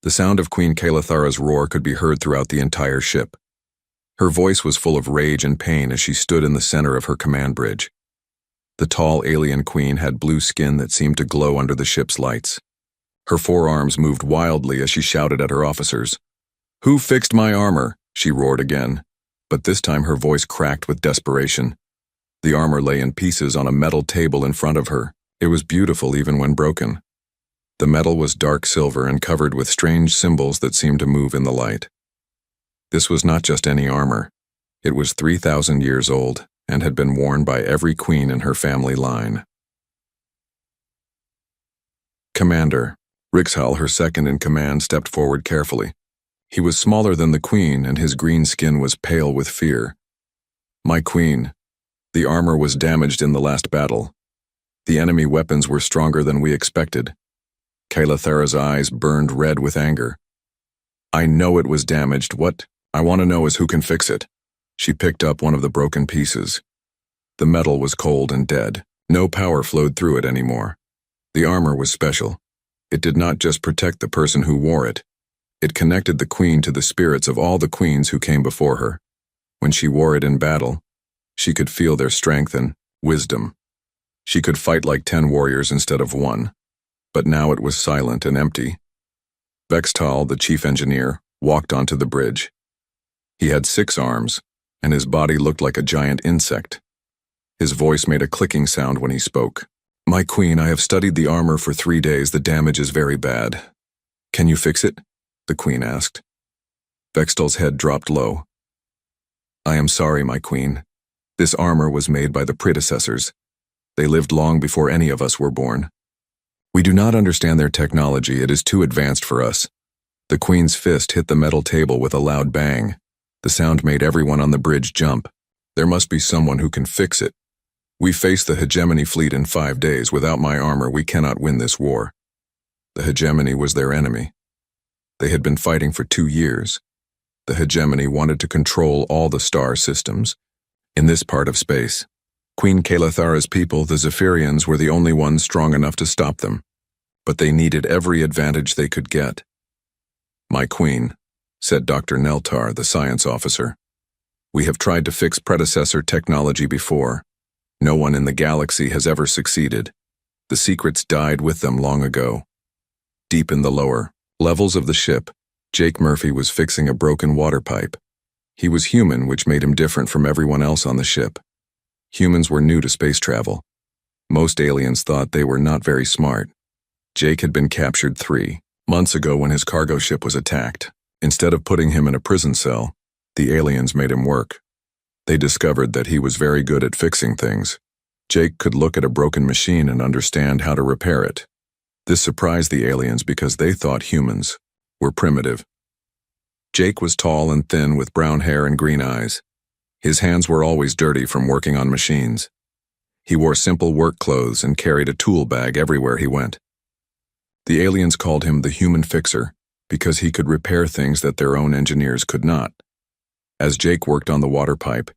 The sound of Queen Kalathara's roar could be heard throughout the entire ship. Her voice was full of rage and pain as she stood in the center of her command bridge. The tall alien queen had blue skin that seemed to glow under the ship's lights. Her forearms moved wildly as she shouted at her officers. "Who fixed my armor?" she roared again, but this time her voice cracked with desperation. The armor lay in pieces on a metal table in front of her. It was beautiful even when broken. The metal was dark silver and covered with strange symbols that seemed to move in the light. This was not just any armor. It was 3,000 years old and had been worn by every queen in her family line. Commander. Rixhal, her second-in-command, stepped forward carefully. He was smaller than the queen, and his green skin was pale with fear. "My queen, the armor was damaged in the last battle. The enemy weapons were stronger than we expected." Kalathara's eyes burned red with anger. "I know it was damaged. What I want to know is who can fix it." She picked up one of the broken pieces. The metal was cold and dead. No power flowed through it anymore. The armor was special. It did not just protect the person who wore it. It connected the queen to the spirits of all the queens who came before her. When she wore it in battle, she could feel their strength and wisdom. She could fight like 10 warriors instead of one. But now it was silent and empty. Vextal, the chief engineer, walked onto the bridge. He had 6 arms, and his body looked like a giant insect. His voice made a clicking sound when he spoke. "My queen, I have studied the armor for 3 days. The damage is very bad. Can you fix it?" the queen asked. Vextal's head dropped low. "I am sorry, my queen. This armor was made by the predecessors. They lived long before any of us were born. We do not understand their technology. It is too advanced for us." The queen's fist hit the metal table with a loud bang. The sound made everyone on the bridge jump. "There must be someone who can fix it. We face the hegemony fleet in 5 days. Without my armor, we cannot win this war." The hegemony was their enemy. They had been fighting for 2 years. The hegemony wanted to control all the star systems in this part of space. Queen Kalathara's people, the Zephyrians, were the only ones strong enough to stop them, but they needed every advantage they could get. "My queen," said Dr. Neltar, the science officer, "we have tried to fix predecessor technology before. No one in the galaxy has ever succeeded. The secrets died with them long ago." Deep in the lower levels of the ship, Jake Murphy was fixing a broken water pipe. He was human, which made him different from everyone else on the ship. Humans were new to space travel. Most aliens thought they were not very smart. Jake had been captured 3 months ago when his cargo ship was attacked. Instead of putting him in a prison cell, the aliens made him work. They discovered that he was very good at fixing things. Jake could look at a broken machine and understand how to repair it. This surprised the aliens because they thought humans were primitive. Jake was tall and thin with brown hair and green eyes. His hands were always dirty from working on machines. He wore simple work clothes and carried a tool bag everywhere he went. The aliens called him the Human Fixer because he could repair things that their own engineers could not. As Jake worked on the water pipe,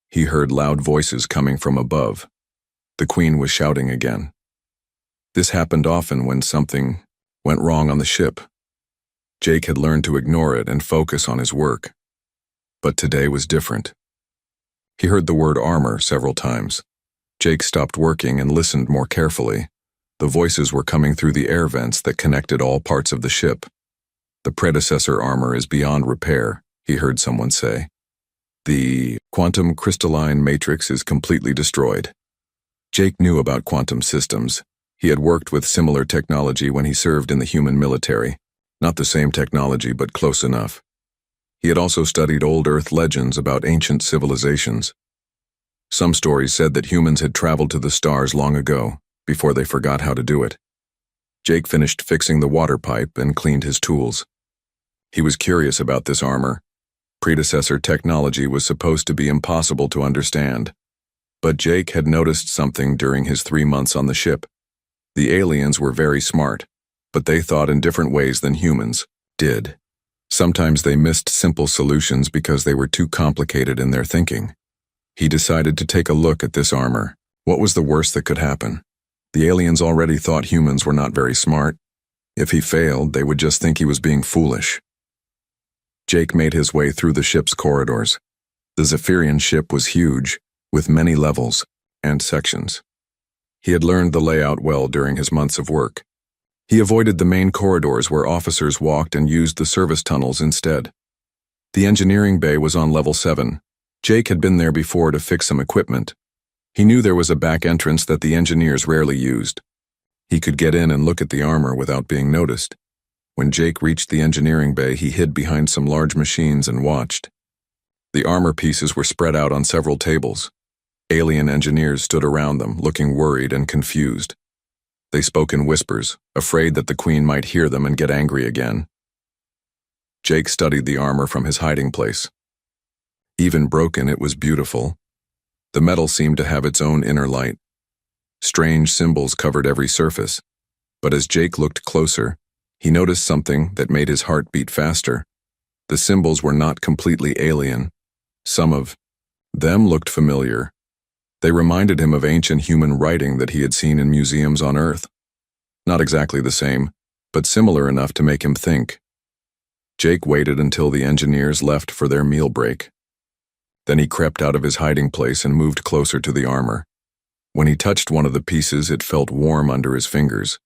he heard loud voices coming from above. The queen was shouting again. This happened often when something went wrong on the ship. Jake had learned to ignore it and focus on his work. But today was different. He heard the word armor several times. Jake stopped working and listened more carefully. The voices were coming through the air vents that connected all parts of the ship. "The predecessor armor is beyond repair," he heard someone say. "The quantum crystalline matrix is completely destroyed." Jake knew about quantum systems. He had worked with similar technology when he served in the human military. Not the same technology, but close enough. He had also studied old Earth legends about ancient civilizations. Some stories said that humans had traveled to the stars long ago, before they forgot how to do it. Jake finished fixing the water pipe and cleaned his tools. He was curious about this armor. Predecessor technology was supposed to be impossible to understand. But Jake had noticed something during his 3 months on the ship. The aliens were very smart, but they thought in different ways than humans did. Sometimes they missed simple solutions because they were too complicated in their thinking. He decided to take a look at this armor. What was the worst that could happen? The aliens already thought humans were not very smart. If he failed, they would just think he was being foolish. Jake made his way through the ship's corridors. The Zephyrian ship was huge, with many levels and sections. He had learned the layout well during his months of work. He avoided the main corridors where officers walked and used the service tunnels instead. The engineering bay was on level 7. Jake had been there before to fix some equipment. He knew there was a back entrance that the engineers rarely used. He could get in and look at the armor without being noticed. When Jake reached the engineering bay, he hid behind some large machines and watched. The armor pieces were spread out on several tables. Alien engineers stood around them, looking worried and confused. They spoke in whispers, afraid that the Queen might hear them and get angry again. Jake studied the armor from his hiding place. Even broken, it was beautiful. The metal seemed to have its own inner light. Strange symbols covered every surface, but as Jake looked closer, he noticed something that made his heart beat faster. The symbols were not completely alien. Some of them looked familiar. They reminded him of ancient human writing that he had seen in museums on Earth. Not exactly the same, but similar enough to make him think. Jake waited until the engineers left for their meal break. Then he crept out of his hiding place and moved closer to the armor. When he touched one of the pieces, it felt warm under his fingers.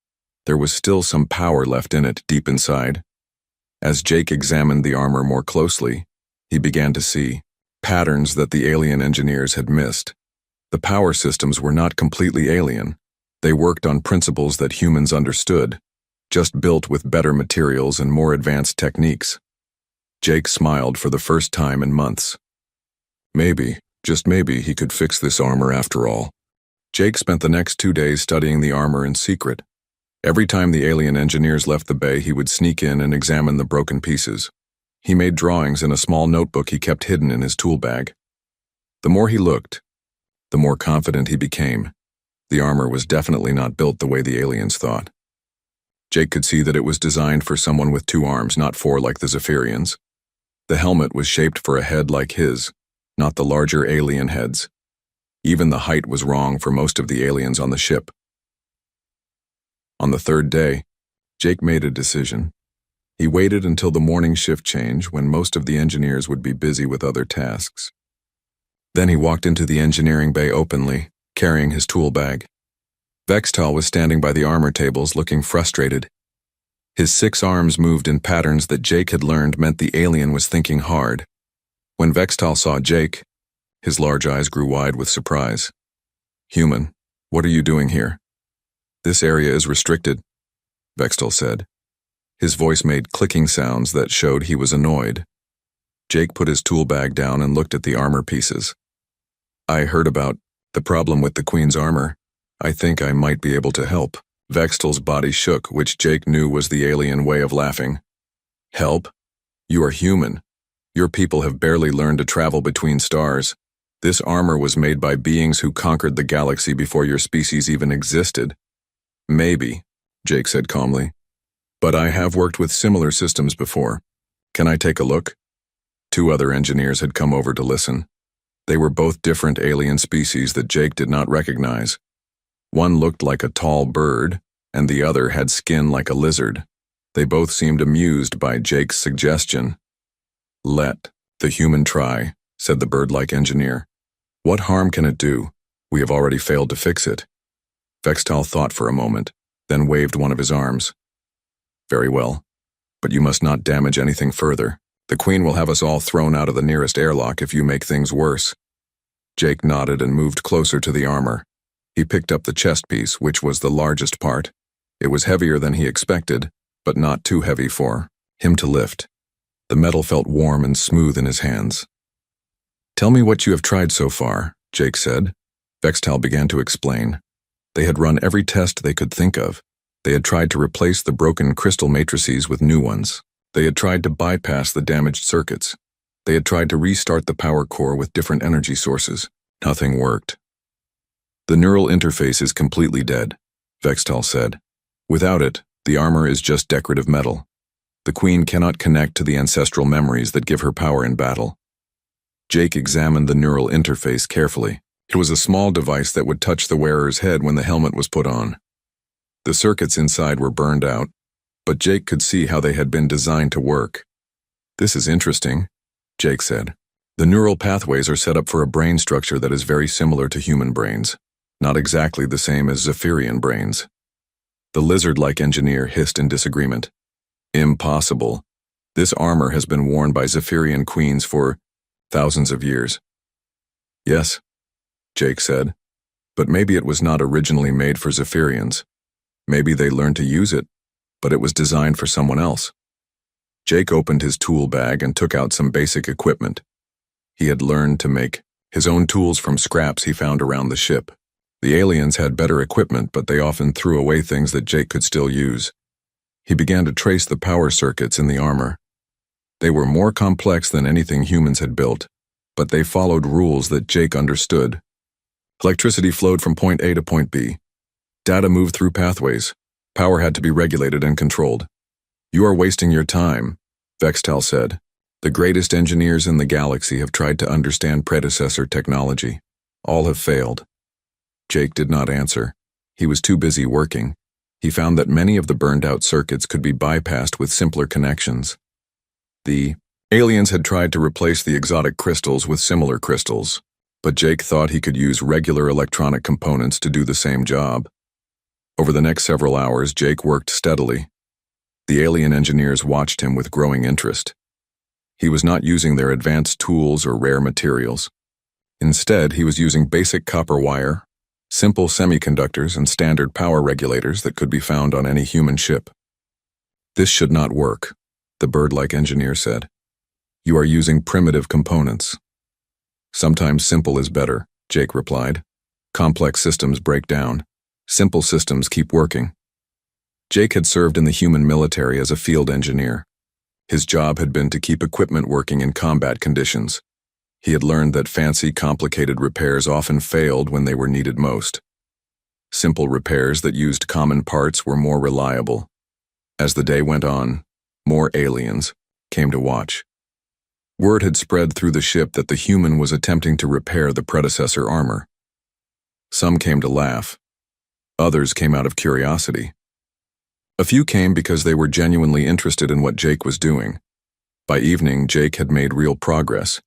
There was still some power left in it, deep inside. As Jake examined the armor more closely, he began to see patterns that the alien engineers had missed. The power systems were not completely alien. They worked on principles that humans understood, just built with better materials and more advanced techniques. Jake smiled for the first time in months. Maybe, just maybe, he could fix this armor after all. Jake spent the next 2 days studying the armor in secret. Every time the alien engineers left the bay, he would sneak in and examine the broken pieces. He made drawings in a small notebook he kept hidden in his tool bag. The more he looked, the more confident he became. The armor was definitely not built the way the aliens thought. Jake could see that it was designed for someone with 2 arms, not 4 like the Zephyrians. The helmet was shaped for a head like his, not the larger alien heads. Even the height was wrong for most of the aliens on the ship. On the 3rd day, Jake made a decision. He waited until the morning shift change, when most of the engineers would be busy with other tasks. Then he walked into the engineering bay openly, carrying his tool bag. Vextal was standing by the armor tables, looking frustrated. His 6 arms moved in patterns that Jake had learned meant the alien was thinking hard. When Vextal saw Jake, his large eyes grew wide with surprise. "Human, what are you doing here?" "This area is restricted," Vextal said. His voice made clicking sounds that showed he was annoyed. Jake put his tool bag down and looked at the armor pieces. "I heard about the problem with the Queen's armor. I think I might be able to help." Vextal's body shook, which Jake knew was the alien way of laughing. "Help? You are human. Your people have barely learned to travel between stars. This armor was made by beings who conquered the galaxy before your species even existed." "Maybe," Jake said calmly. "But I have worked with similar systems before. Can I take a look?" 2 other engineers had come over to listen. They were both different alien species that Jake did not recognize. One looked like a tall bird, and the other had skin like a lizard. They both seemed amused by Jake's suggestion. "Let the human try," said the bird-like engineer. "What harm can it do? We have already failed to fix it." Vextal thought for a moment, then waved one of his arms. "Very well, but you must not damage anything further. The Queen will have us all thrown out of the nearest airlock if you make things worse." Jake nodded and moved closer to the armor. He picked up the chest piece, which was the largest part. It was heavier than he expected, but not too heavy for him to lift. The metal felt warm and smooth in his hands. "Tell me what you have tried so far," Jake said. Vextal began to explain. They had run every test they could think of. They had tried to replace the broken crystal matrices with new ones. They had tried to bypass the damaged circuits. They had tried to restart the power core with different energy sources. Nothing worked. "The neural interface is completely dead," Vextal said. "Without it, the armor is just decorative metal. The Queen cannot connect to the ancestral memories that give her power in battle." Jake examined the neural interface carefully. It was a small device that would touch the wearer's head when the helmet was put on. The circuits inside were burned out. but Jake could see how they had been designed to work. "This is interesting," Jake said. "The neural pathways are set up for a brain structure that is very similar to human brains, not exactly the same as Zephyrian brains." The lizard-like engineer hissed in disagreement. "Impossible. This armor has been worn by Zephyrian queens for thousands of years." "Yes," Jake said, "but maybe it was not originally made for Zephyrians. Maybe they learned to use it, but it was designed for someone else." Jake opened his tool bag and took out some basic equipment. He had learned to make his own tools from scraps he found around the ship. The aliens had better equipment, but they often threw away things that Jake could still use. He began to trace the power circuits in the armor. They were more complex than anything humans had built, but they followed rules that Jake understood. Electricity flowed from point A to point B. Data moved through pathways. Power had to be regulated and controlled. "You are wasting your time," Vextal said. "The greatest engineers in the galaxy have tried to understand predecessor technology. All have failed." Jake did not answer. He was too busy working. He found that many of the burned-out circuits could be bypassed with simpler connections. The aliens had tried to replace the exotic crystals with similar crystals, but Jake thought he could use regular electronic components to do the same job. Over the next several hours, Jake worked steadily. The alien engineers watched him with growing interest. He was not using their advanced tools or rare materials. Instead, he was using basic copper wire, simple semiconductors, and standard power regulators that could be found on any human ship. "This should not work," the bird-like engineer said. "You are using primitive components." "Sometimes simple is better," Jake replied. "Complex systems break down. Simple systems keep working." Jake had served in the human military as a field engineer. His job had been to keep equipment working in combat conditions. He had learned that fancy, complicated repairs often failed when they were needed most. Simple repairs that used common parts were more reliable. As the day went on, more aliens came to watch. Word had spread through the ship that the human was attempting to repair the predecessor armor. Some came to laugh. Others came out of curiosity. A few came because they were genuinely interested in what Jake was doing. By evening, Jake had made real progress.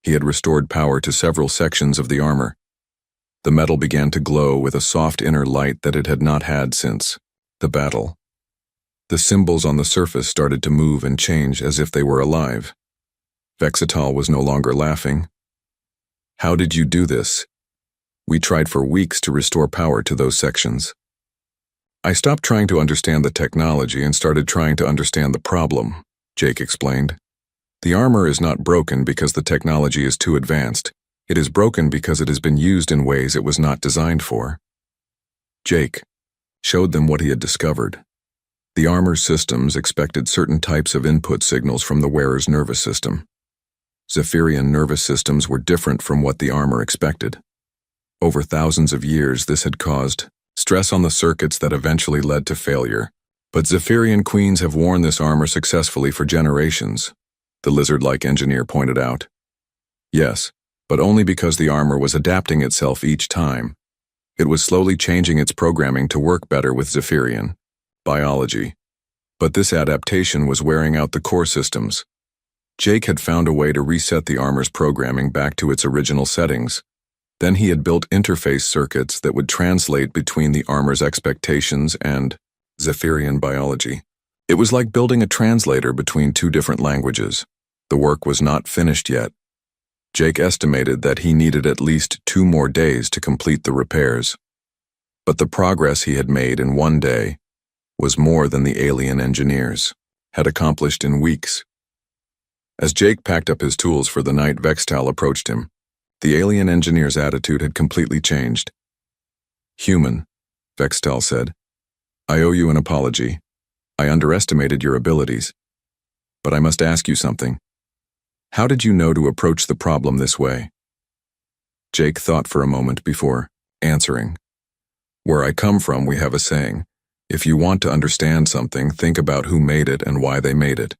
He had restored power to several sections of the armor. The metal began to glow with a soft inner light that it had not had since the battle. The symbols on the surface started to move and change as if they were alive. Vextal was no longer laughing. "How did you do this?" "We tried for weeks to restore power to those sections." "I stopped trying to understand the technology and started trying to understand the problem," Jake explained. "The armor is not broken because the technology is too advanced. It is broken because it has been used in ways it was not designed for." Jake showed them what he had discovered. The armor's systems expected certain types of input signals from the wearer's nervous system. Zephyrian nervous systems were different from what the armor expected. Over thousands of years, this had caused stress on the circuits that eventually led to failure. But Zephyrian queens have worn this armor successfully for generations, the lizard-like engineer pointed out. "Yes, but only because the armor was adapting itself each time. It was slowly changing its programming to work better with Zephyrian biology. But this adaptation was wearing out the core systems. Jake had found a way to reset the armor's programming back to its original settings. Then he had built interface circuits that would translate between the armor's expectations and Zephyrian biology. It was like building a translator between two different languages. The work was not finished yet. Jake estimated that he needed at least 2 more days to complete the repairs. But the progress he had made in 1 day was more than the alien engineers had accomplished in weeks. As Jake packed up his tools for the night, Vextal approached him. The alien engineer's attitude had completely changed. "Human," Vextal said, "I owe you an apology. I underestimated your abilities. But I must ask you something. How did you know to approach the problem this way?" Jake thought for a moment before answering. "Where I come from, we have a saying. If you want to understand something, think about who made it and why they made it.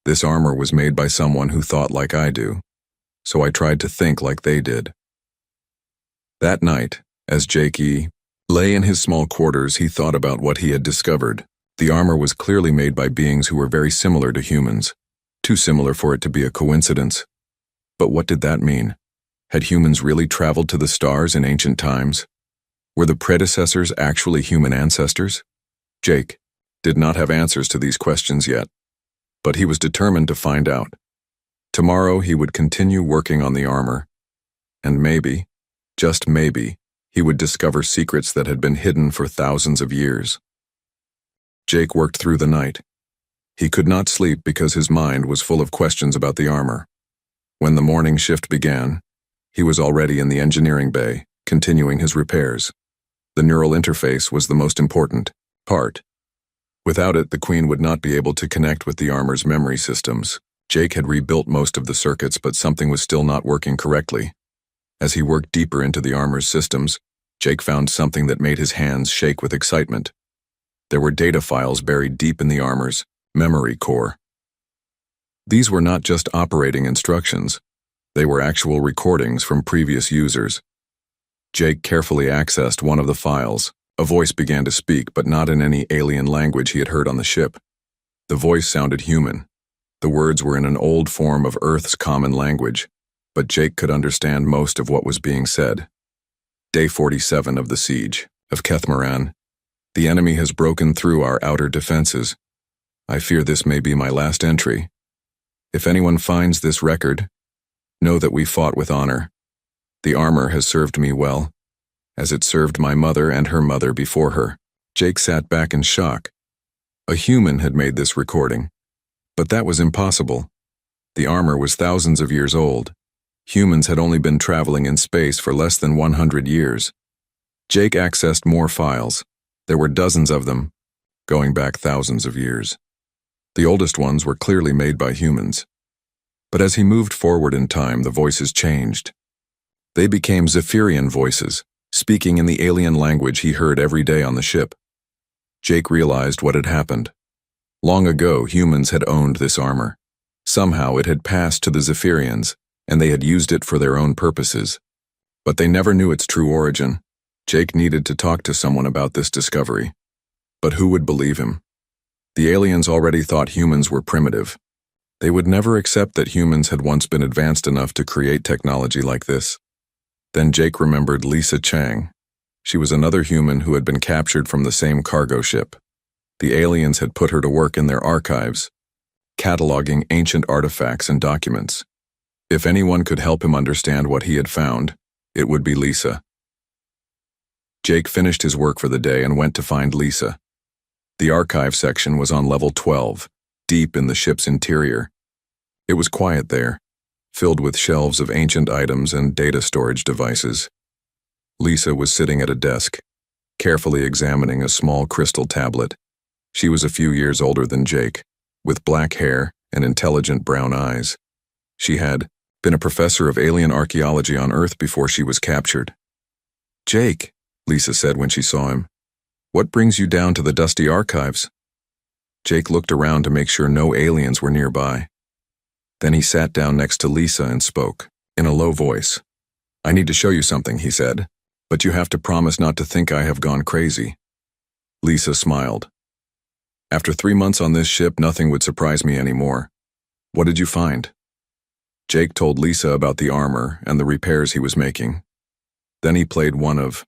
This armor was made by someone who thought like I do, so I tried to think like they did." That night, as Jake lay in his small quarters, he thought about what he had discovered. The armor was clearly made by beings who were very similar to humans, too similar for it to be a coincidence. But what did that mean? Had humans really traveled to the stars in ancient times? Were the predecessors actually human ancestors? Jake did not have answers to these questions yet, but he was determined to find out. Tomorrow he would continue working on the armor, and maybe, just maybe, he would discover secrets that had been hidden for thousands of years. Jake worked through the night. He could not sleep because his mind was full of questions about the armor. When the morning shift began, he was already in the engineering bay, continuing his repairs. The neural interface was the most important part. Without it, the Queen would not be able to connect with the armor's memory systems. Jake had rebuilt most of the circuits, but something was still not working correctly. As he worked deeper into the armor's systems, Jake found something that made his hands shake with excitement. There were data files buried deep in the armor's memory core. These were not just operating instructions. They were actual recordings from previous users. Jake carefully accessed one of the files. A voice began to speak, but not in any alien language he had heard on the ship. The voice sounded human. The words were in an old form of Earth's common language, but Jake could understand most of what was being said. Day 47 of the siege of Kethmaran. The enemy has broken through our outer defenses. I fear this may be my last entry. If anyone finds this record, know that we fought with honor. The armor has served me well, as it served my mother and her mother before her. Jake sat back in shock. A human had made this recording, but that was impossible. The armor was thousands of years old. Humans had only been traveling in space for less than 100 years. Jake accessed more files. There were dozens of them, going back thousands of years. The oldest ones were clearly made by humans. But as he moved forward in time, the voices changed. They became Zephyrian voices, speaking in the alien language he heard every day on the ship. Jake realized what had happened. Long ago, humans had owned this armor. Somehow it had passed to the Zephyrians, and they had used it for their own purposes. But they never knew its true origin. Jake needed to talk to someone about this discovery. But who would believe him? The aliens already thought humans were primitive. They would never accept that humans had once been advanced enough to create technology like this. Then Jake remembered Lisa Chang. She was another human who had been captured from the same cargo ship. The aliens had put her to work in their archives, cataloging ancient artifacts and documents. If anyone could help him understand what he had found, it would be Lisa. Jake finished his work for the day and went to find Lisa. The archive section was on level 12, deep in the ship's interior. It was quiet there, filled with shelves of ancient items and data storage devices. Lisa was sitting at a desk, carefully examining a small crystal tablet. She was a few years older than Jake, with black hair and intelligent brown eyes. She had been a professor of alien archaeology on Earth before she was captured. "Jake," Lisa said when she saw him, "what brings you down to the dusty archives?" Jake looked around to make sure no aliens were nearby. Then he sat down next to Lisa and spoke, in a low voice. "I need to show you something," he said, "but you have to promise not to think I have gone crazy." Lisa smiled. "After 3 months on this ship, nothing would surprise me anymore. What did you find?" Jake told Lisa about the armor and the repairs he was making. Then he played one of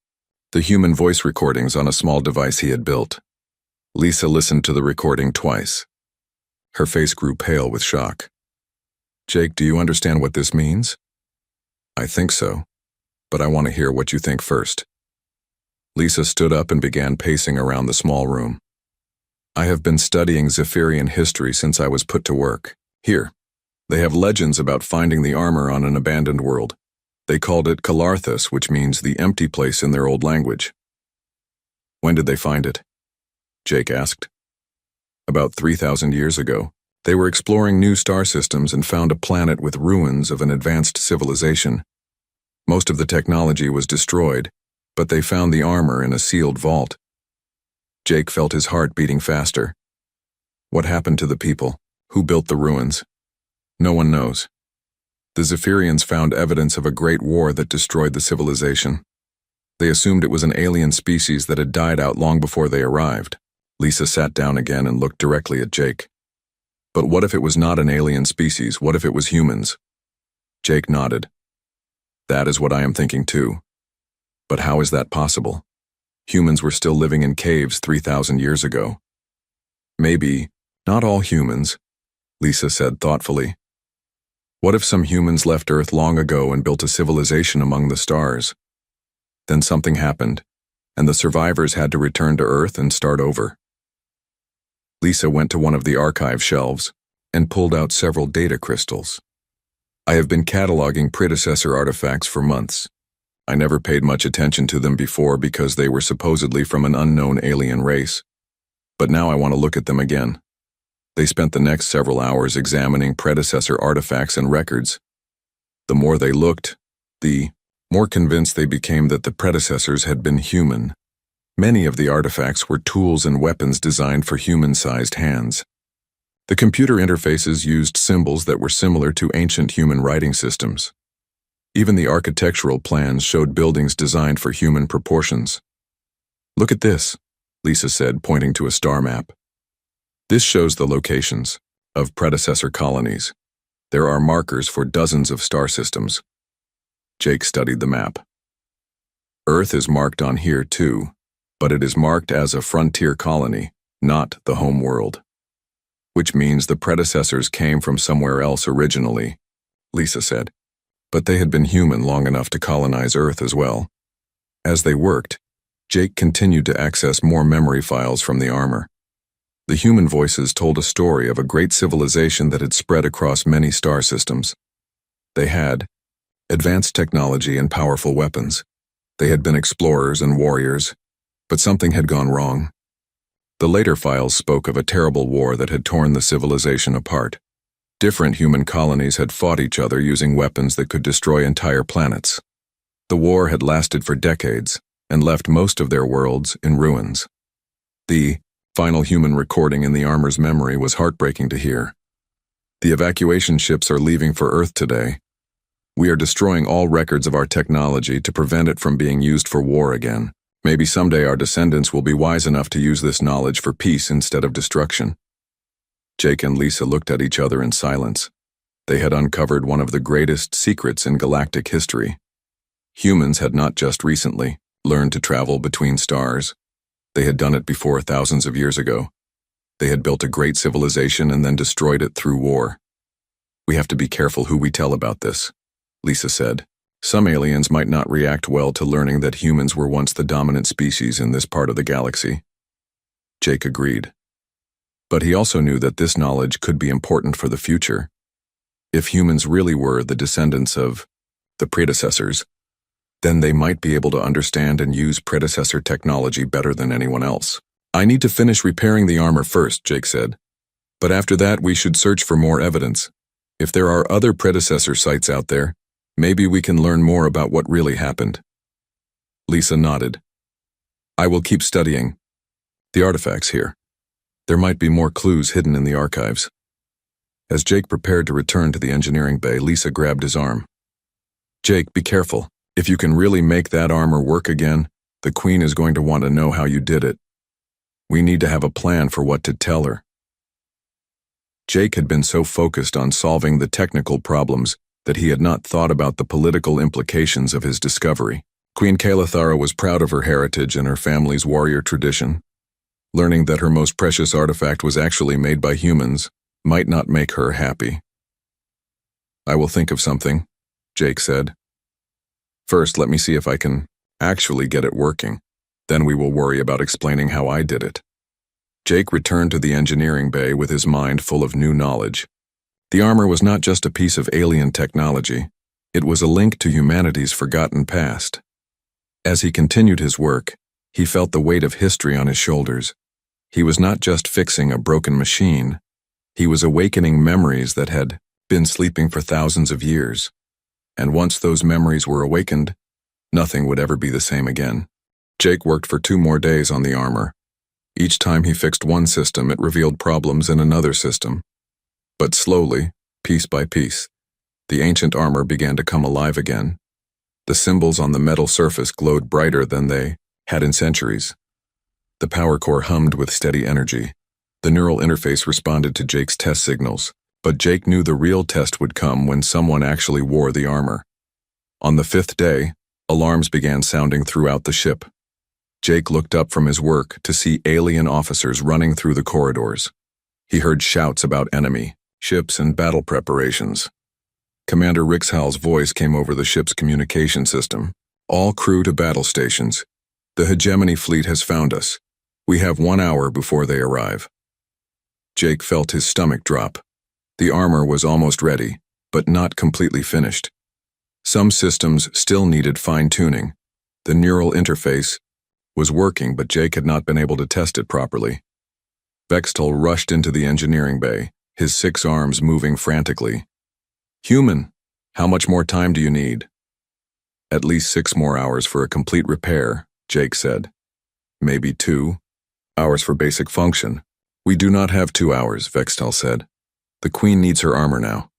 the human voice recordings on a small device he had built. Lisa listened to the recording twice. Her face grew pale with shock. "Jake, do you understand what this means?" "I think so, but I want to hear what you think first." Lisa stood up and began pacing around the small room. "I have been studying Zephyrian history since I was put to work. Here, they have legends about finding the armor on an abandoned world. They called it Kalarthus, which means the empty place in their old language." "When did they find it?" Jake asked. "About 3,000 years ago. They were exploring new star systems and found a planet with ruins of an advanced civilization. Most of the technology was destroyed, but they found the armor in a sealed vault." Jake felt his heart beating faster. What happened to the people? Who built the ruins? No one knows. The Zephyrians found evidence of a great war that destroyed the civilization. They assumed it was an alien species that had died out long before they arrived. Lisa sat down again and looked directly at Jake. But what if it was not an alien species? What if it was humans? Jake nodded. That is what I am thinking too. But how is that possible? Humans were still living in caves 3,000 years ago. Maybe not all humans, Lisa said thoughtfully. What if some humans left Earth long ago and built a civilization among the stars? Then something happened, and the survivors had to return to Earth and start over. Lisa went to one of the archive shelves and pulled out several data crystals. I have been cataloging predecessor artifacts for months. I never paid much attention to them before because they were supposedly from an unknown alien race. But now I want to look at them again. They spent the next several hours examining predecessor artifacts and records. The more they looked, the more convinced they became that the predecessors had been human. Many of the artifacts were tools and weapons designed for human-sized hands. The computer interfaces used symbols that were similar to ancient human writing systems. Even the architectural plans showed buildings designed for human proportions. Look at this, Lisa said, pointing to a star map. This shows the locations of predecessor colonies. There are markers for dozens of star systems. Jake studied the map. Earth is marked on here too, but it is marked as a frontier colony, not the home world. Which means the predecessors came from somewhere else originally, Lisa said. But they had been human long enough to colonize Earth as well. As they worked, Jake continued to access more memory files from the armor. The human voices told a story of a great civilization that had spread across many star systems. They had advanced technology and powerful weapons. They had been explorers and warriors, but something had gone wrong. The later files spoke of a terrible war that had torn the civilization apart. Different human colonies had fought each other using weapons that could destroy entire planets. The war had lasted for decades and left most of their worlds in ruins. The final human recording in the armor's memory was heartbreaking to hear. The evacuation ships are leaving for Earth today. We are destroying all records of our technology to prevent it from being used for war again. Maybe someday our descendants will be wise enough to use this knowledge for peace instead of destruction. Jake and Lisa looked at each other in silence. They had uncovered one of the greatest secrets in galactic history. Humans had not just recently learned to travel between stars. They had done it before thousands of years ago. They had built a great civilization and then destroyed it through war. We have to be careful who we tell about this, Lisa said. Some aliens might not react well to learning that humans were once the dominant species in this part of the galaxy. Jake agreed. But he also knew that this knowledge could be important for the future. If humans really were the descendants of the predecessors, then they might be able to understand and use predecessor technology better than anyone else. I need to finish repairing the armor first, Jake said. But after that, we should search for more evidence. If there are other predecessor sites out there, maybe we can learn more about what really happened. Lisa nodded. I will keep studying the artifacts here. There might be more clues hidden in the archives. As Jake prepared to return to the engineering bay, Lisa grabbed his arm. Jake, be careful. If you can really make that armor work again, the Queen is going to want to know how you did it. We need to have a plan for what to tell her. Jake had been so focused on solving the technical problems that he had not thought about the political implications of his discovery. Queen Kalathara was proud of her heritage and her family's warrior tradition. Learning that her most precious artifact was actually made by humans might not make her happy. I will think of something, Jake said. First, let me see if I can actually get it working. Then we will worry about explaining how I did it. Jake returned to the engineering bay with his mind full of new knowledge. The armor was not just a piece of alien technology. It was a link to humanity's forgotten past. As he continued his work, he felt the weight of history on his shoulders. He was not just fixing a broken machine. He was awakening memories that had been sleeping for thousands of years. And once those memories were awakened, nothing would ever be the same again. Jake worked for 2 more days on the armor. Each time he fixed one system, it revealed problems in another system. But slowly, piece by piece, the ancient armor began to come alive again. The symbols on the metal surface glowed brighter than they had in centuries. The power core hummed with steady energy. The neural interface responded to Jake's test signals, but Jake knew the real test would come when someone actually wore the armor. On the 5th day, alarms began sounding throughout the ship. Jake looked up from his work to see alien officers running through the corridors. He heard shouts about enemy ships and battle preparations. Commander Rixhal's voice came over the ship's communication system. All crew to battle stations. The hegemony fleet has found us. We have 1 hour before they arrive. Jake felt his stomach drop. The armor was almost ready, but not completely finished. Some systems still needed fine-tuning. The neural interface was working, but Jake had not been able to test it properly. Vextal rushed into the engineering bay, his 6 arms moving frantically. "Human, how much more time do you need?" "At least 6 more hours for a complete repair," Jake said. "Maybe 2 hours for basic function." "We do not have 2 hours," Vextal said. "The Queen needs her armor now."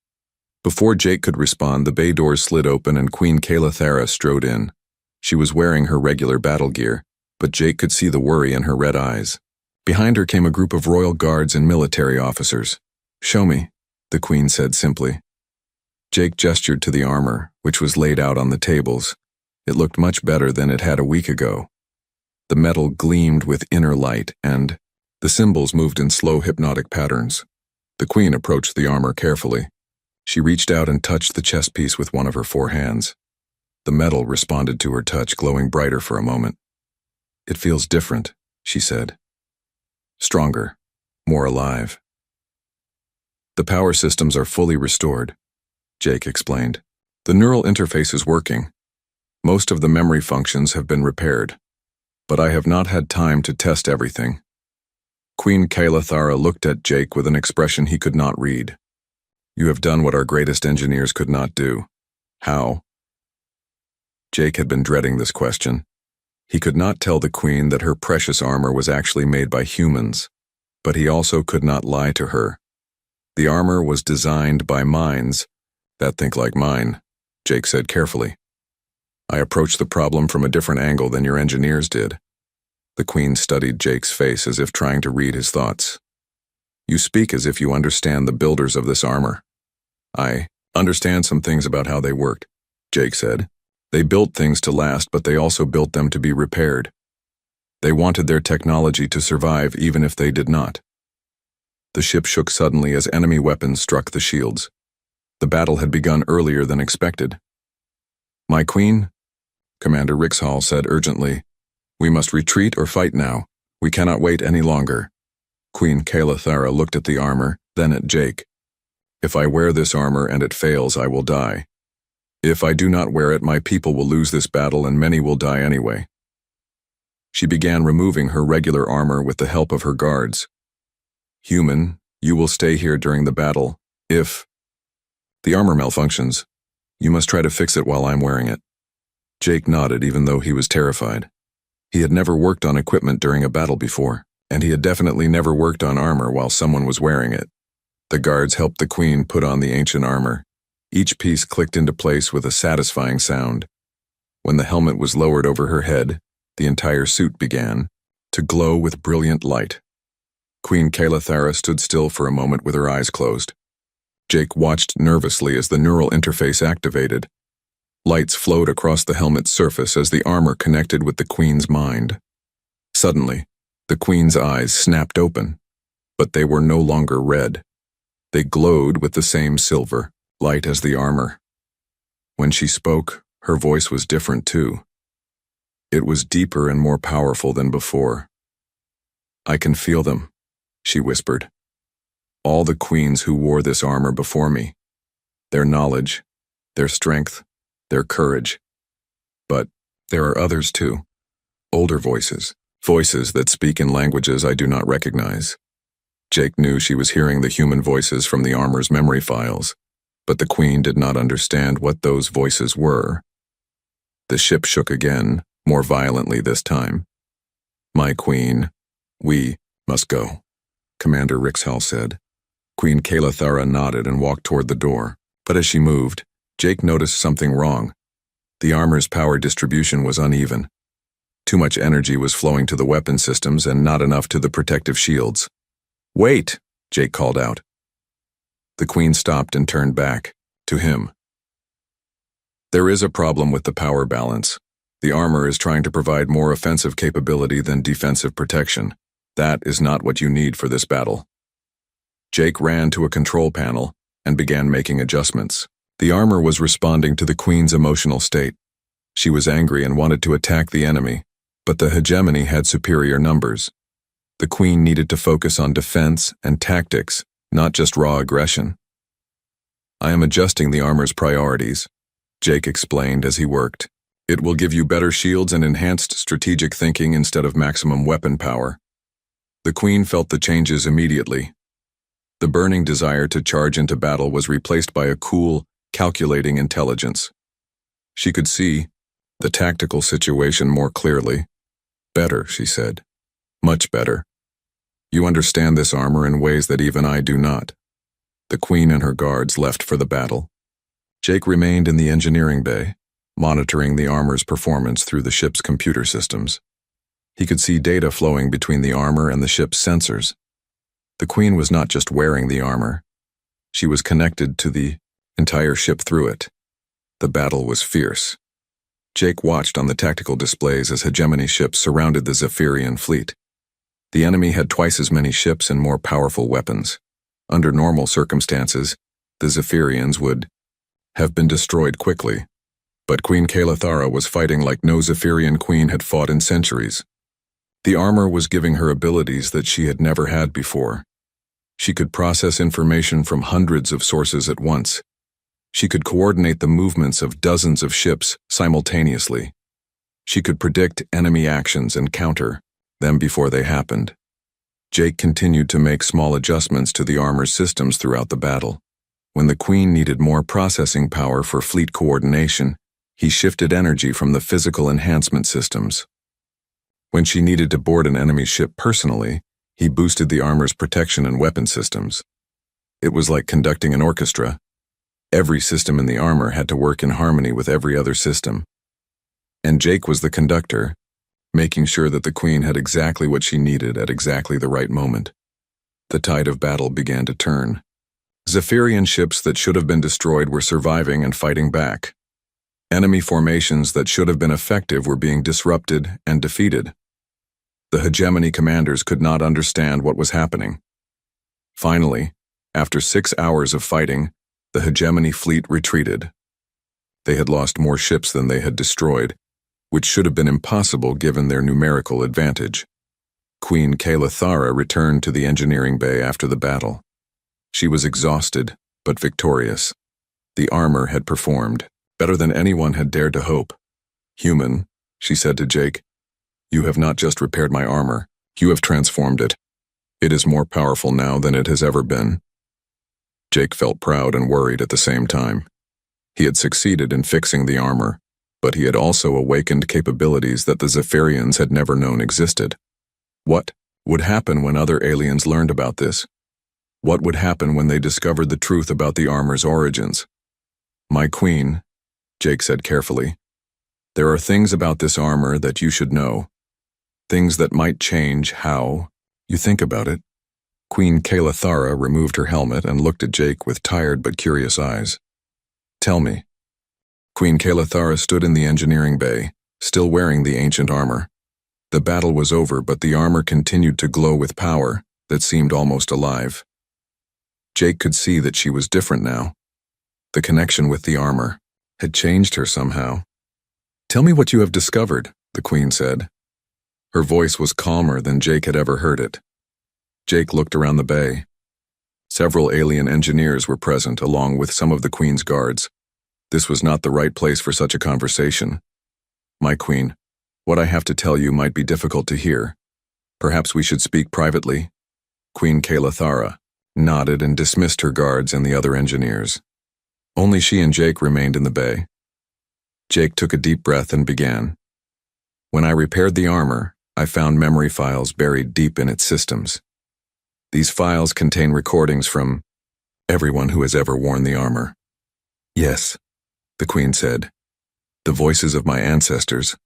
Before Jake could respond, the bay doors slid open and Queen Kalathara strode in. She was wearing her regular battle gear, but Jake could see the worry in her red eyes. Behind her came a group of royal guards and military officers. "Show me," the Queen said simply. Jake gestured to the armor, which was laid out on the tables. It looked much better than it had a week ago. The metal gleamed with inner light, and the symbols moved in slow hypnotic patterns. The Queen approached the armor carefully. She reached out and touched the chest piece with one of her 4 hands. The metal responded to her touch, glowing brighter for a moment. "It feels different," she said. "Stronger, more alive." "The power systems are fully restored," Jake explained. "The neural interface is working. Most of the memory functions have been repaired, but I have not had time to test everything." Queen Kalathara looked at Jake with an expression he could not read. "You have done what our greatest engineers could not do. How?" Jake had been dreading this question. He could not tell the Queen that her precious armor was actually made by humans, but he also could not lie to her. The armor was designed by minds that think like mine, Jake said carefully. "I approached the problem from a different angle than your engineers did." The Queen studied Jake's face as if trying to read his thoughts. "You speak as if you understand the builders of this armor." "I understand some things about how they worked," Jake said. "They built things to last, but they also built them to be repaired. They wanted their technology to survive even if they did not." The ship shook suddenly as enemy weapons struck the shields. The battle had begun earlier than expected. "My Queen," Commander Rixhall said urgently, "we must retreat or fight now. We cannot wait any longer." Queen Kalathara looked at the armor, then at Jake. "If I wear this armor and it fails, I will die. If I do not wear it, my people will lose this battle and many will die anyway." She began removing her regular armor with the help of her guards. "Human, you will stay here during the battle. If the armor malfunctions, you must try to fix it while I'm wearing it." Jake nodded even though he was terrified. He had never worked on equipment during a battle before, and he had definitely never worked on armor while someone was wearing it. The guards helped the Queen put on the ancient armor. Each piece clicked into place with a satisfying sound. When the helmet was lowered over her head, the entire suit began to glow with brilliant light. Queen Kalathara stood still for a moment with her eyes closed. Jake watched nervously as the neural interface activated. Lights flowed across the helmet's surface as the armor connected with the Queen's mind. Suddenly, the Queen's eyes snapped open, but they were no longer red. They glowed with the same silver light as the armor. When she spoke, her voice was different too. It was deeper and more powerful than before. "I can feel them," she whispered. "All the queens who wore this armor before me. Their knowledge, their strength, their courage. But there are others too. Older voices, voices that speak in languages I do not recognize." Jake knew she was hearing the human voices from the armor's memory files, but the Queen did not understand what those voices were. The ship shook again, more violently this time. "My Queen, we must go," Commander Rixhall said. Queen Kalathara nodded and walked toward the door, but as she moved, Jake noticed something wrong. The armor's power distribution was uneven. Too much energy was flowing to the weapon systems and not enough to the protective shields. "Wait!" Jake called out. The Queen stopped and turned back, to him. "There is a problem with the power balance. The armor is trying to provide more offensive capability than defensive protection. That is not what you need for this battle." Jake ran to a control panel and began making adjustments. The armor was responding to the Queen's emotional state. She was angry and wanted to attack the enemy, but the hegemony had superior numbers. The Queen needed to focus on defense and tactics, not just raw aggression. "I am adjusting the armor's priorities," Jake explained as he worked. "It will give you better shields and enhanced strategic thinking instead of maximum weapon power." The Queen felt the changes immediately. The burning desire to charge into battle was replaced by a cool, calculating intelligence. She could see the tactical situation more clearly. "Better," she said. "Much better. You understand this armor in ways that even I do not." The Queen and her guards left for the battle. Jake remained in the engineering bay, monitoring the armor's performance through the ship's computer systems. He could see data flowing between the armor and the ship's sensors. The Queen was not just wearing the armor. She was connected to the entire ship through it. The battle was fierce. Jake watched on the tactical displays as hegemony ships surrounded the Zephyrian fleet. The enemy had twice as many ships and more powerful weapons. Under normal circumstances, the Zephyrians would have been destroyed quickly. But Queen Kalathara was fighting like no Zephyrian queen had fought in centuries. The armor was giving her abilities that she had never had before. She could process information from hundreds of sources at once. She could coordinate the movements of dozens of ships simultaneously. She could predict enemy actions and counter them before they happened. Jake continued to make small adjustments to the armor's systems throughout the battle. When the Queen needed more processing power for fleet coordination, he shifted energy from the physical enhancement systems. When she needed to board an enemy ship personally, he boosted the armor's protection and weapon systems. It was like conducting an orchestra. Every system in the armor had to work in harmony with every other system. And Jake was the conductor, making sure that the Queen had exactly what she needed at exactly the right moment. The tide of battle began to turn. Zephyrian ships that should have been destroyed were surviving and fighting back. Enemy formations that should have been effective were being disrupted and defeated. The hegemony commanders could not understand what was happening. Finally, after 6 hours of fighting, the hegemony fleet retreated. They had lost more ships than they had destroyed, which should have been impossible given their numerical advantage. Queen Kalathara returned to the engineering bay after the battle. She was exhausted, but victorious. The armor had performed, better than anyone had dared to hope. "Human," she said to Jake, "you have not just repaired my armor, you have transformed it. It is more powerful now than it has ever been." Jake felt proud and worried at the same time. He had succeeded in fixing the armor, but he had also awakened capabilities that the Zephyrians had never known existed. What would happen when other aliens learned about this? What would happen when they discovered the truth about the armor's origins? "My Queen," Jake said carefully, "there are things about this armor that you should know. Things that might change how you think about it." Queen Kalathara removed her helmet and looked at Jake with tired but curious eyes. "Tell me." Queen Kalathara stood in the engineering bay, still wearing the ancient armor. The battle was over, but the armor continued to glow with power that seemed almost alive. Jake could see that she was different now. The connection with the armor had changed her somehow. "Tell me what you have discovered," the Queen said. Her voice was calmer than Jake had ever heard it. Jake looked around the bay. Several alien engineers were present, along with some of the Queen's guards. This was not the right place for such a conversation. "My Queen, what I have to tell you might be difficult to hear. Perhaps we should speak privately." Queen Kalathara nodded and dismissed her guards and the other engineers. Only she and Jake remained in the bay. Jake took a deep breath and began. "When I repaired the armor, I found memory files buried deep in its systems. These files contain recordings from everyone who has ever worn the armor." "Yes," the Queen said. "The voices of my ancestors.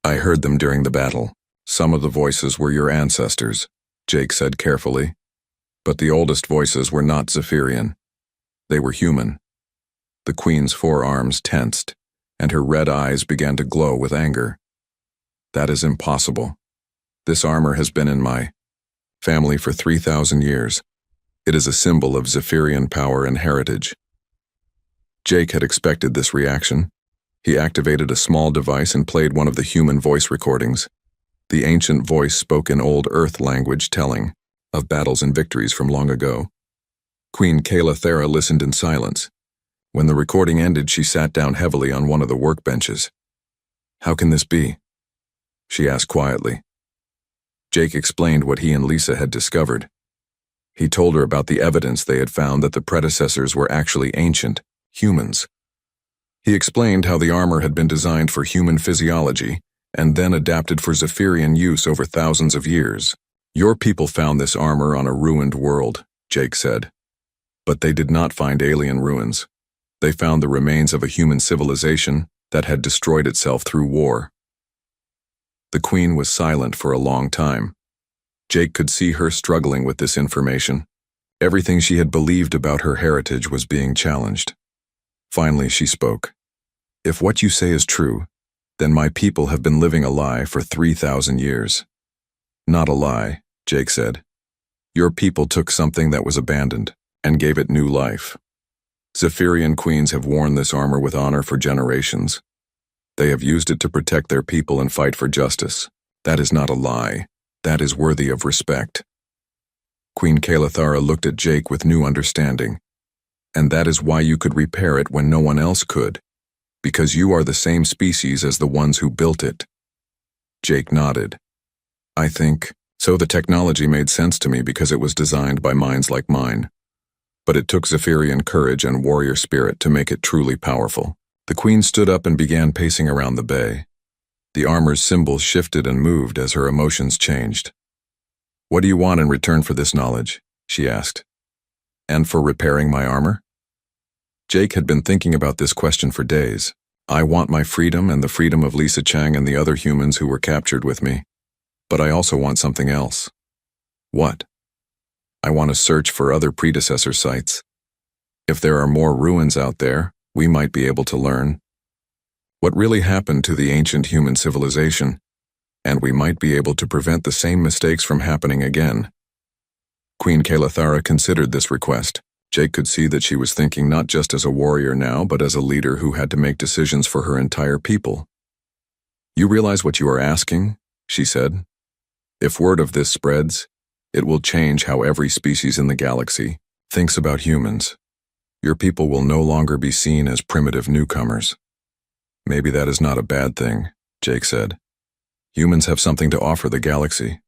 I heard them during the battle. Some of the voices were your ancestors, Jake said carefully. But the oldest voices were not Zephyrian. They were human. The Queen's forearms tensed, and her red eyes began to glow with anger. That is impossible. This armor has been in my family for 3,000 years. It is a symbol of Zephyrian power and heritage. Jake had expected this reaction. He activated a small device and played one of the human voice recordings. The ancient voice spoke in Old Earth language, telling of battles and victories from long ago. Queen Kayla listened in silence. When the recording ended, she sat down heavily on one of the workbenches. "How can this be?" she asked quietly. Jake explained what he and Lisa had discovered. He told her about the evidence they had found that the predecessors were actually ancient humans. He explained how the armor had been designed for human physiology and then adapted for Zephyrian use over thousands of years. "Your people found this armor on a ruined world," Jake said. "But they did not find alien ruins. They found the remains of a human civilization that had destroyed itself through war." The Queen was silent for a long time. Jake could see her struggling with this information. Everything she had believed about her heritage was being challenged. Finally, she spoke. "If what you say is true, then my people have been living a lie for 3,000 years. "Not a lie," Jake said. "Your people took something that was abandoned and gave it new life. Zephyrian queens have worn this armor with honor for generations. They have used it to protect their people and fight for justice. That is not a lie. That is worthy of respect." Queen Kayla looked at Jake with new understanding. "And that is why you could repair it when no one else could, because you are the same species as the ones who built it." Jake nodded. "I think so. The technology made sense to me because it was designed by minds like mine. But it took Zephyrian courage and warrior spirit to make it truly powerful." The Queen stood up and began pacing around the bay. The armor's symbols shifted and moved as her emotions changed. "What do you want in return for this knowledge?" she asked. "And for repairing my armor?" Jake had been thinking about this question for days. "I want my freedom and the freedom of Lisa Chang and the other humans who were captured with me. But I also want something else." "What?" "I want to search for other predecessor sites. If there are more ruins out there, we might be able to learn what really happened to the ancient human civilization, and we might be able to prevent the same mistakes from happening again." Queen Kayla considered this request. Jake could see that she was thinking not just as a warrior now, but as a leader who had to make decisions for her entire people. "You realize what you are asking?" she said. "If word of this spreads, it will change how every species in the galaxy thinks about humans. Your people will no longer be seen as primitive newcomers." "Maybe that is not a bad thing," Jake said. "Humans have something to offer the galaxy.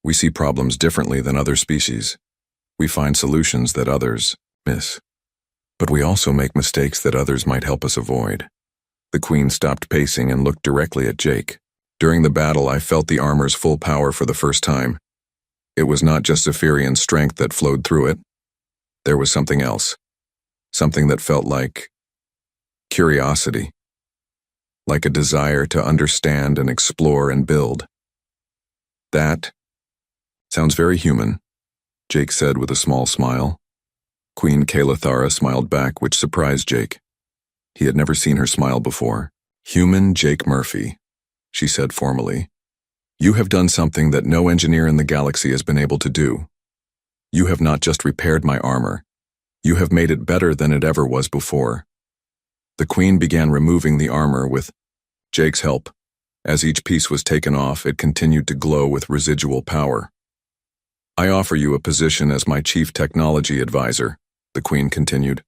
We see problems differently than other species. We find solutions that others miss. But we also make mistakes that others might help us avoid." The Queen stopped pacing and looked directly at Jake. "During the battle, I felt the armor's full power for the first time. It was not just Zephyrian strength that flowed through it. There was something else. Something that felt like curiosity. Like a desire to understand and explore and build." "That sounds very human," Jake said with a small smile. Queen Kayla smiled back, which surprised Jake. He had never seen her smile before. "Human Jake Murphy," she said formally. "You have done something that no engineer in the galaxy has been able to do. You have not just repaired my armor. You have made it better than it ever was before." The Queen began removing the armor with Jake's help. As each piece was taken off, it continued to glow with residual power. "I offer you a position as my chief technology advisor," the Queen continued.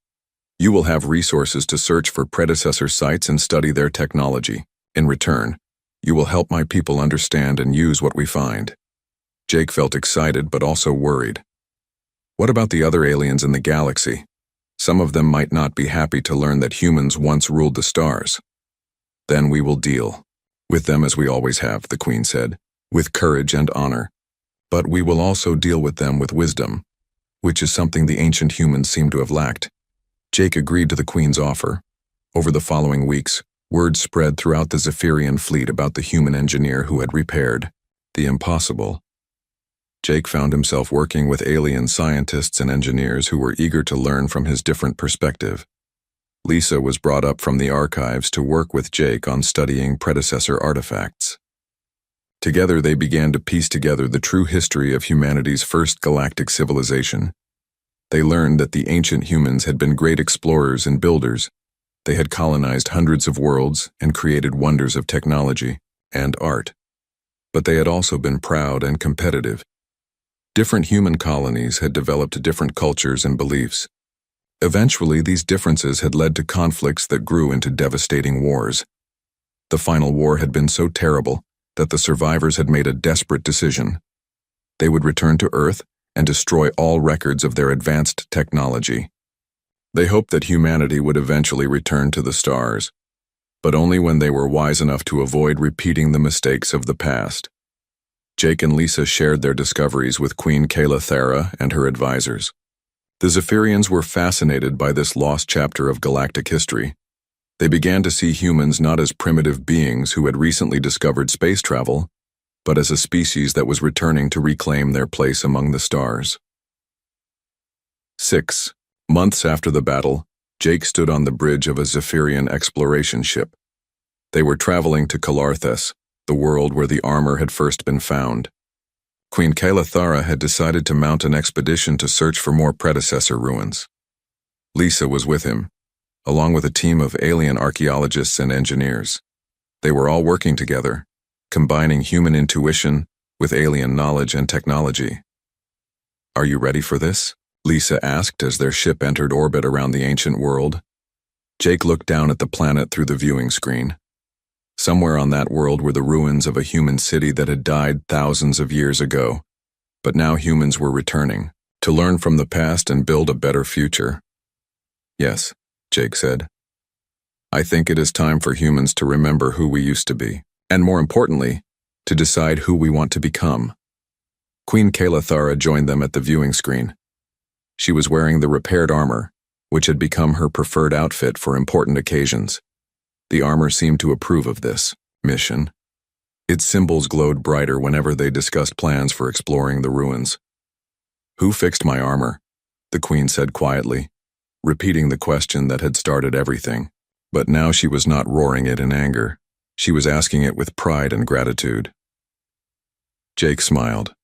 "You will have resources to search for predecessor sites and study their technology. In return, you will help my people understand and use what we find." Jake felt excited but also worried. What about the other aliens in the galaxy? Some of them might not be happy to learn that humans once ruled the stars. "Then we will deal with them as we always have," the Queen said, "with courage and honor. But we will also deal with them with wisdom, which is something the ancient humans seem to have lacked." Jake agreed to the Queen's offer. Over the following weeks, Word spread throughout the Zephyrian fleet about the human engineer who had repaired the impossible. Jake found himself working with alien scientists and engineers who were eager to learn from his different perspective. Lisa was brought up from the archives to work with Jake on studying predecessor artifacts. Together they began to piece together the true history of humanity's first galactic civilization. They learned that the ancient humans had been great explorers and builders. They had colonized hundreds of worlds and created wonders of technology and art. But they had also been proud and competitive. Different human colonies had developed different cultures and beliefs. Eventually, these differences had led to conflicts that grew into devastating wars. The final war had been so terrible that the survivors had made a desperate decision. They would return to Earth and destroy all records of their advanced technology. They hoped that humanity would eventually return to the stars, but only when they were wise enough to avoid repeating the mistakes of the past. Jake and Lisa shared their discoveries with Queen Thera and her advisors. The Zephyrians were fascinated by this lost chapter of galactic history. They began to see humans not as primitive beings who had recently discovered space travel, but as a species that was returning to reclaim their place among the stars. 6 months after the battle, Jake stood on the bridge of a Zephyrian exploration ship. They were traveling to Calarthes, the world where the armor had first been found. Queen Thera had decided to mount an expedition to search for more predecessor ruins. Lisa was with him, along with a team of alien archaeologists and engineers. They were all working together, combining human intuition with alien knowledge and technology. "Are you ready for this?" Lisa asked as their ship entered orbit around the ancient world. Jake looked down at the planet through the viewing screen. Somewhere on that world were the ruins of a human city that had died thousands of years ago. But now humans were returning, to learn from the past and build a better future. "Yes," Jake said. "I think it is time for humans to remember who we used to be, and more importantly, to decide who we want to become." Queen Thera joined them at the viewing screen. She was wearing the repaired armor, which had become her preferred outfit for important occasions. The armor seemed to approve of this mission. Its symbols glowed brighter whenever they discussed plans for exploring the ruins. "Who fixed my armor?" the queen said quietly, repeating the question that had started everything. But now she was not roaring it in anger. She was asking it with pride and gratitude. Jake smiled.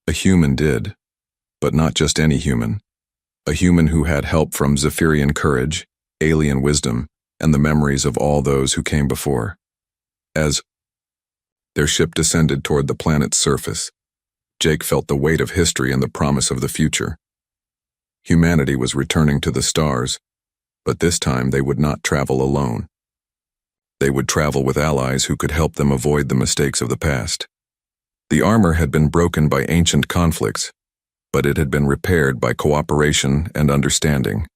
"A human did, but not just any human. A human who had help from Zephyrian courage, alien wisdom, and the memories of all those who came before." As their ship descended toward the planet's surface, Jake felt the weight of history and the promise of the future. Humanity was returning to the stars, but this time they would not travel alone. They would travel with allies who could help them avoid the mistakes of the past. The armor had been broken by ancient conflicts, but it had been repaired by cooperation and understanding.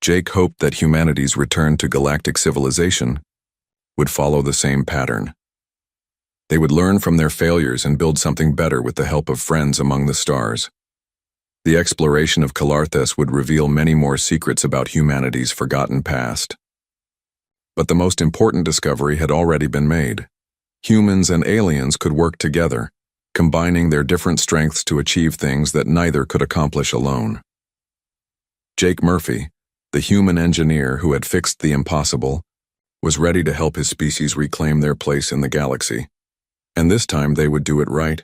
Jake hoped that humanity's return to galactic civilization would follow the same pattern. They would learn from their failures and build something better with the help of friends among the stars. The exploration of Calarthes would reveal many more secrets about humanity's forgotten past. But the most important discovery had already been made. Humans and aliens could work together, combining their different strengths to achieve things that neither could accomplish alone. Jake Murphy, the human engineer who had fixed the impossible, was ready to help his species reclaim their place in the galaxy. And this time they would do it right.